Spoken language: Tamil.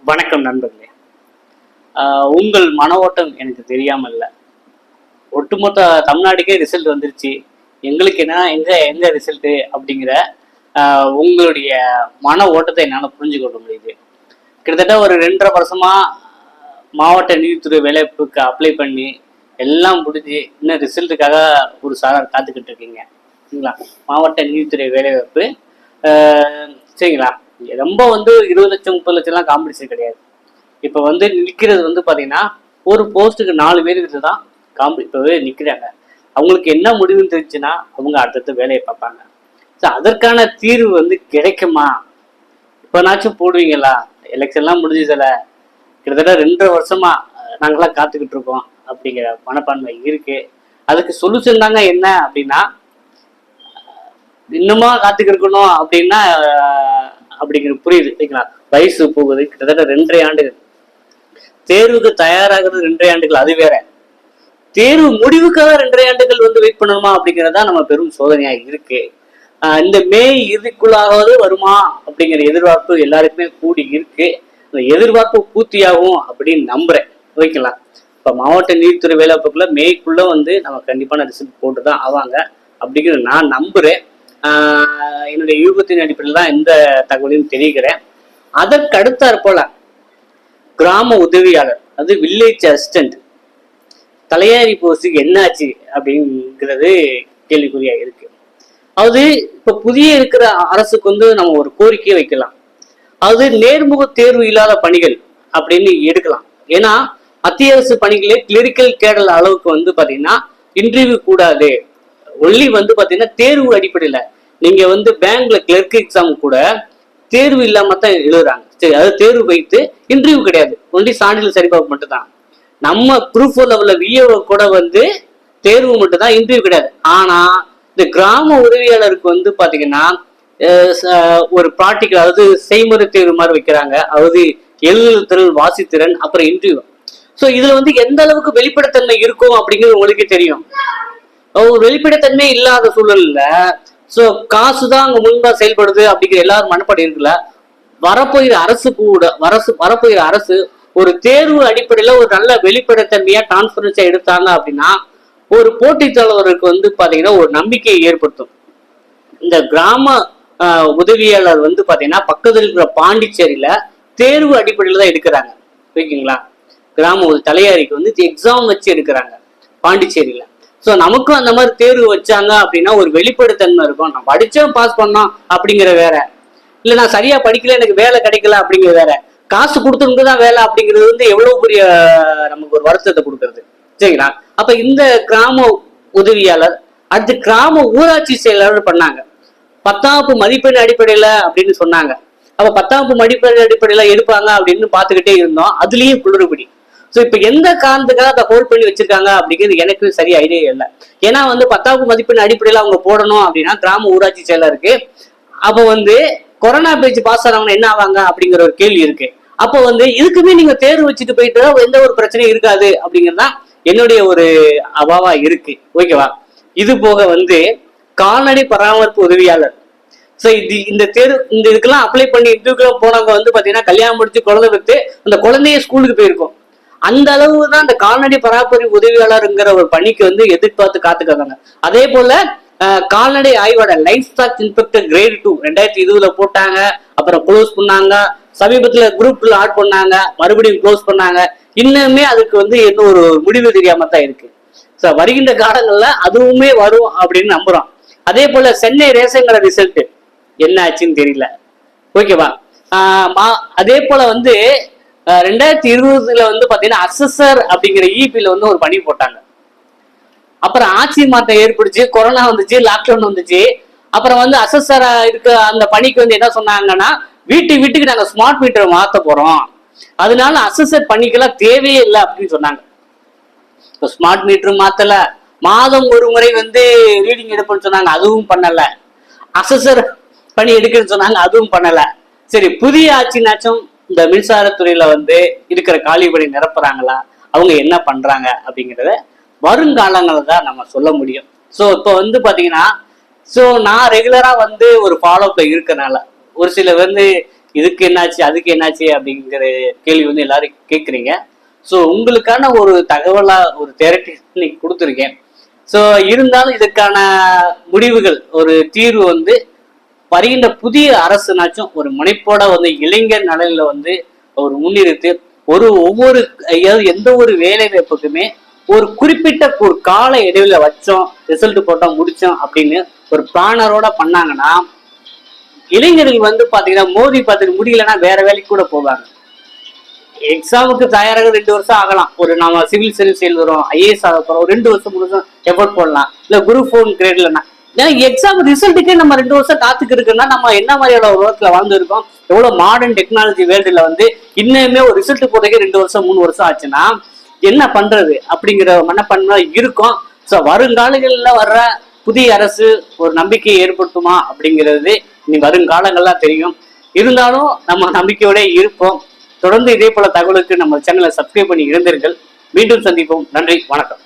வணக்கம் நண்பர்களே. உங்கள் மன ஓட்டம் எனக்கு தெரியாமல் இல்லை. ஒட்டுமொத்த தமிழ்நாட்டுக்கே ரிசல்ட் வந்துருச்சு. எங்களுக்கு என்ன எங்க ரிசல்ட்டு அப்படிங்கிற உங்களுடைய மன ஓட்டத்தை என்னால் புரிஞ்சு கொள்ள முடியுது. கிட்டத்தட்ட ஒரு 2.5 வருஷமா மாவட்ட நீதித்துறை வேலைவாய்ப்புக்கு அப்ளை பண்ணி எல்லாம் முடிஞ்சு இன்னும் ரிசல்ட்டுக்காக ஒரு சாரார் காத்துக்கிட்டு இருக்கீங்க. சரிங்களா? மாவட்ட நீதித்துறை வேலைவாய்ப்பு சரிங்களா? ரொம்ப 20 லட்சம் 30 லட்சம்லாம் காம்படிஷன் கிடையாது. இப்போ நிற்கிறது பார்த்தீங்கன்னா ஒரு போஸ்ட்டுக்கு 4 பேர் தான் இப்போவே நிற்கிறாங்க. அவங்களுக்கு என்ன முடிவுன்னு தெரிஞ்சுன்னா அவங்க அடுத்தடுத்த வேலையை பார்ப்பாங்க. ஸோ அதற்கான தீர்வு கிடைக்குமா? இப்போனாச்சும் போடுவீங்களா? எலெக்ஷன்லாம் முடிஞ்சதில்ல, கிட்டத்தட்ட 2.5 வருஷமா நாங்களாம் காத்துக்கிட்டு இருக்கோம் அப்படிங்கிற மனப்பான்மை இருக்கு. அதுக்கு சொல்யூஷன் தாங்க என்ன அப்படின்னா, இன்னுமா காத்துக்கிட்டு இருக்கணும் அப்படின்னா அப்படிங்கிற புரியுது. சரிங்களா? வயசு போகுது, கிட்டத்தட்ட 2.5 ஆண்டுகள். தேர்வுக்கு தயாராகிறது 2.5 ஆண்டுகள், அது வேற. தேர்வு முடிவுக்காக 2.5 ஆண்டுகள் வெயிட் பண்ணணுமா அப்படிங்கிறதா நம்ம பெரும் சோதனையா இருக்கு. இந்த மே இறுதிக்குள்ளாவது வருமா அப்படிங்கிற எதிர்பார்ப்பு எல்லாருக்குமே கூடி இருக்கு. அந்த எதிர்பார்ப்பு பூர்த்தியாகும் அப்படின்னு நம்புறேன். ஓகேங்களா? இப்ப மாவட்ட நீதித்துறை வேலைவாய்ப்புக்குள்ள மேக்குள்ள நம்ம கண்டிப்பான ரிசல்ட் போட்டுதான் ஆவாங்க அப்படிங்கிறது நான் நம்புறேன். என்னுடைய யூகத்தின் அடிப்படையில் தான் எந்த தகவலையும் தெரிவிக்கிறேன். அதற்கு அடுத்தாற் போல கிராம உதவியாளர், அது வில்லேஜ் அசிஸ்டன்ட் தலையாரி போஸ்டுக்கு என்னாச்சு அப்படிங்கிறது கேள்விக்குறியா இருக்கு. அது இப்ப புதிய இருக்கிற அரசுக்கு நம்ம ஒரு கோரிக்கையை வைக்கலாம். அது நேர்முக தேர்வு இல்லாத பணிகள் அப்படின்னு எடுக்கலாம். ஏன்னா மத்திய அரசு பணிகளே கிளரிக்கல் கேடல் அளவுக்கு பாத்தீங்கன்னா இன்டர்வியூ கூடாது. ஒன்லி பாத்தீங்கன்னா தேர்வு அடிப்படையில நீங்க பேங்க்ல கிளர்க் எக்ஸாம் கூட தேர்வு இல்லாம தான் எழுதுறாங்க. சரி, அது தேர்வு வைத்து இன்டர்வியூ கிடையாது, ஒன்லி சான்றிதழ் சரிபார்ப்பு மட்டும் தான். நம்ம குரூப் 4 லெவல்ல விஏஓ கூட தேர்வு மட்டும் தான், இன்டர்வியூ கிடையாது. ஆனா இந்த கிராம உதவியாளருக்கு பாத்தீங்கன்னா ஒரு ப்ராக்டிக்கல், அதாவது செய்முறை தேர்வு மாதிரி வைக்கிறாங்க. அதாவது எழுதுதிறன், வாசித்திறன், அப்புறம் இன்டர்வியூ. ஸோ இதுல எந்த அளவுக்கு வெளிப்படைத்தன்மை இருக்கும் அப்படிங்கிறது உங்களுக்கே தெரியும். ஒரு வெளிப்படைத்தன்மை இல்லாத சூழல்ல சோ காசுதான் அங்க முன்பா செயல்படுது அப்படிங்கிற எல்லாரும் மனப்பாடு இருக்குல்ல. வரப்போகிற அரசு ஒரு தேர்வு அடிப்படையில ஒரு நல்ல வெளிப்படைத்தன்மையா டிரான்ஸ்பரன்ஸா எடுத்தாங்க அப்படின்னா ஒரு போட்டித்தலைவருக்கு பாத்தீங்கன்னா ஒரு நம்பிக்கையை ஏற்படுத்தும். இந்த கிராம உதவியாளர் பாத்தீங்கன்னா பக்கத்தில் இருக்கிற பாண்டிச்சேரியில தேர்வு அடிப்படையில தான் எடுக்கிறாங்க. ஓகேங்களா? கிராம தலையாரிக்கு எக்ஸாம் வச்சு எடுக்கிறாங்க பாண்டிச்சேரியில. ஸோ நமக்கும் அந்த மாதிரி தேர்வு வச்சாங்க அப்படின்னா ஒரு வெளிப்படைத்தன்மை இருக்கும். நான் படிச்சேன் பாஸ் பண்ணோம் அப்படிங்கிற வேற, இல்லை நான் சரியா படிக்கல எனக்கு வேலை கிடைக்கல அப்படிங்கிற வேற. காசு கொடுத்துட்டு தான் வேலை அப்படிங்கிறது எவ்வளவு பெரிய நமக்கு ஒரு வருத்தத்தை கொடுக்கறது. சரிங்களா? அப்ப இந்த கிராம உதவியாளர் அடுத்து கிராம ஊராட்சி செயலாளர் பண்ணாங்க. 10ஆம் வகுப்பு மதிப்பெண் அடிப்படையில அப்படின்னு சொன்னாங்க. அப்ப 10ஆம் வகுப்பு மதிப்பெண் அடிப்படையில எடுப்பாங்க அப்படின்னு பாத்துக்கிட்டே இருந்தோம். அதுலயும் குளறுபடி. ஸோ இப்ப எந்த காரணத்துக்காக அதை ஹோல்ட் பண்ணி வச்சிருக்காங்க அப்படிங்கிறது எனக்கு சரி ஐடியா இல்லை. ஏன்னா 10ஆம் வகுப்பு மதிப்பெண் அடிப்படையில அவங்க போடணும் அப்படின்னா கிராம ஊராட்சி செயலருக்கு அப்ப கொரோனா பேட்ச் பாஸ் ஆனவங்க என்ன ஆவாங்க அப்படிங்கிற ஒரு கேள்வி இருக்கு. அப்போ இதுக்குமே நீங்க தேர்வு வச்சுட்டு போயிட்டு எந்த ஒரு பிரச்சனையும் இருக்காது அப்படிங்கிறதுதான் என்னுடைய ஒரு அபாவா இருக்கு. ஓகேவா? இது போக கால்நடை பராமரிப்பு உதவியாளர். ஸோ இந்த தேர்வு இதுக்கெல்லாம் அப்ளை பண்ணி இதுக்கெல்லாம் போனவங்க பாத்தீங்கன்னா கல்யாணம் முடிச்சு குழந்தை பெற்று அந்த குழந்தைய ஸ்கூலுக்கு போயிருக்கும். அந்த அளவு தான் அந்த கால்நடை பராமரிப்பு உதவியாளருங்கிற ஒரு பணிக்கு எதிர்பார்த்து காத்துக்காங்க. அதே போல கால்நடை ஆய்வாளர் லைஃப் ஸ்டாக் இன்ஸ்பெக்டர் கிரேட் 2 2020 போட்டாங்க. அப்புறம் க்ளோஸ் பண்ணாங்க. சமீபத்துல குரூப்ல ஆட் பண்ணாங்க, மறுபடியும் க்ளோஸ் பண்ணாங்க. இன்னுமே அதுக்கு இன்னும் ஒரு முடிவு தெரியாம தான் இருக்கு. ஸோ வருகின்ற காலங்கள்ல அதுவுமே வரும் அப்படின்னு நம்புறோம். அதே போல சென்னை ரேஷன் கடை ரிசல்ட் என்ன ஆச்சுன்னு தெரியல. ஓகேவா? அதே போல 2020 பாத்தீங்கன்னா அசஸர் அப்படிங்கிற இபில ஒரு பணி போட்டாங்க. அப்புறம் ஆட்சி மாற்றம் ஏற்படுச்சு, கொரோனா வந்துச்சு, லாக்டவுன் வந்துச்சு. அப்புறம் அசஸரா இருக்க அந்த பணிக்கு என்ன சொன்னாங்கன்னா வீட்டுக்கு நாங்க ஸ்மார்ட் மீட்டர் மாத்த போறோம், அதனால அசஸர் பணிக்கெல்லாம் தேவையே இல்லை அப்படின்னு சொன்னாங்க. இப்போ ஸ்மார்ட் மீட்டர் மாத்தல, மாதம் ஒரு முறை ரீடிங் எடுப்புன்னு சொன்னாங்க, அதுவும் பண்ணல. அசஸர் பணி எடுக்குன்னு சொன்னாங்க, அதுவும் பண்ணல. சரி, புதிய ஆட்சினாச்சும் இந்த மின்சாரத்துறையில இருக்கிற காலி பணி நிரப்புறாங்களா, அவங்க என்ன பண்றாங்க அப்படிங்கிறத வருங்காலங்களில் தான் நம்ம சொல்ல முடியும். ஸோ இப்போ பாத்தீங்கன்னா ஸோ நான் ரெகுலரா ஒரு ஃபாலோப்ல இருக்கனால ஒரு சில இதுக்கு என்னாச்சு அதுக்கு என்னாச்சு அப்படிங்கிற கேள்வி வந்து எல்லாரும் கேட்குறீங்க. ஸோ உங்களுக்கான ஒரு தகவலா ஒரு தேரட்டி இன்னைக்கு கொடுத்துருக்கேன். ஸோ இருந்தாலும் இதுக்கான முடிவுகள் ஒரு தீர்வு வந்து வருகின்ற புதிய அரசுனாச்சும் ஒரு முனைப்போட வந்து இளைஞர் நலனில் வந்து ஒரு முன்னிறுத்து ஒவ்வொரு எந்த ஒரு வேலை வாய்ப்புக்குமே ஒரு குறிப்பிட்ட ஒரு கால இடைவெளியில வச்சோம், ரிசல்ட் போட்டோம், முடிச்சோம் அப்படின்னு ஒரு பிளானரோட பண்ணாங்கன்னா இளைஞர்கள் வந்து பாத்தீங்கன்னா மோதி பார்த்துட்டு முடியலன்னா வேற வேலைக்கு கூட போவாங்க. எக்ஸாமுக்கு தயாராக 2 வருஷம் ஆகலாம். ஒரு நம்ம சிவில் சர்வீஸ் எழுதுறோம், ஐஏஎஸ் ஆக போறோம், 2 வருஷம் 3 வருஷம் எஃபோர்ட் போடலாம். இல்ல குரூப் 4 கிரேட்லன்னா எக்ஸாம் ரிசல்ட்டுக்கே நம்ம 2 வருஷம் காத்துக்கு இருக்குன்னா நம்ம என்ன மாதிரியான உலகத்துல வாழ்ந்துருக்கோம், எவ்வளவு மாடர்ன் டெக்னாலஜி வேர்ல்டுல வந்து இன்னுமே ஒரு ரிசல்ட் போறதுக்கே 2 வருஷம் 3 வருஷம் ஆச்சுன்னா என்ன பண்றது அப்படிங்கிற மனப்பான்மை இருக்கும். ஸோ வருங்காலங்கள்ல வர்ற புதிய அரசு ஒரு நம்பிக்கையை ஏற்படுத்துமா அப்படிங்கிறது இனி வருங்காலங்கள்லாம் தெரியும். இருந்தாலும் நம்ம நம்பிக்கையோட இருப்போம். தொடர்ந்து இதே போல தகவலுக்கு நம்ம சேனலை சப்ஸ்கிரைப் பண்ணி இருந்தீர்கள். மீண்டும் சந்திப்போம். நன்றி, வணக்கம்.